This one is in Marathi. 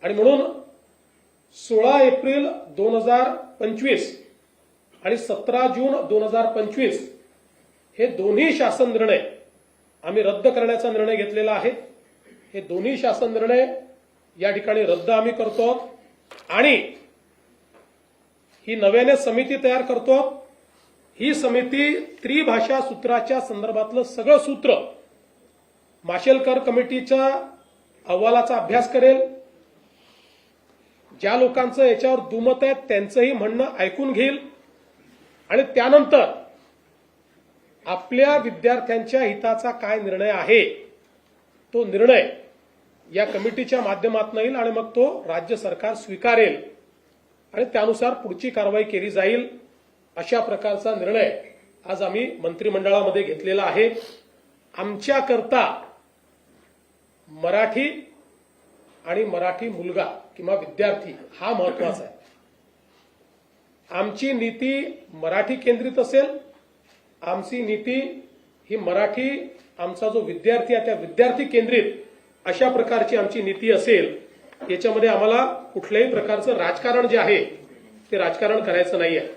आणि म्हणून 16 एप्रिल 2025 आणि 17 जून 2025 हे दोन्ही शासन निर्णय आम्ही रद्द करण्याचा निर्णय घेतलेला आहे। हे दोन्ही शासन निर्णय या ठिकाणी रद्द आम्ही करतो आणि ही नव्याने समिती तयार करतो। ही समिती त्रिभाषा सूत्राच्या संदर्भातलं सगळं सूत्र माशेलकर कमिटीच्या अहवालाचा अभ्यास करेल। ज्या लोकांचं याच्यावर दुमत आहे त्यांचंही म्हणणं ऐकून घेईल आणि त्यानंतर आपल्या विद्यार्थ्यांच्या हिताचा काय निर्णय आहे तो निर्णय या कमिटीच्या माध्यमातून येईल आणि मग तो राज्य सरकार स्वीकारेल आणि त्यानुसार पुढची कारवाई केली जाईल। अशा प्रकारचा निर्णय आज आम्ही मंत्रिमंडळामध्ये घेतलेला आहे। आमच्याकरता मराठी आणि मराठी मुलगा किंवा विद्यार्थी हा महत्वाचा आहे। आमची नीती मराठी केंद्रित असेल। आमची नीती ही मराठी आमचा जो विद्यार्थी आहे त्या विद्यार्थी केंद्रित अशा प्रकारची आमची नीती असेल। याच्यामध्ये आम्हाला कुठल्याही प्रकारचं राजकारण जे आहे ते राजकारण करायचं नाहीये।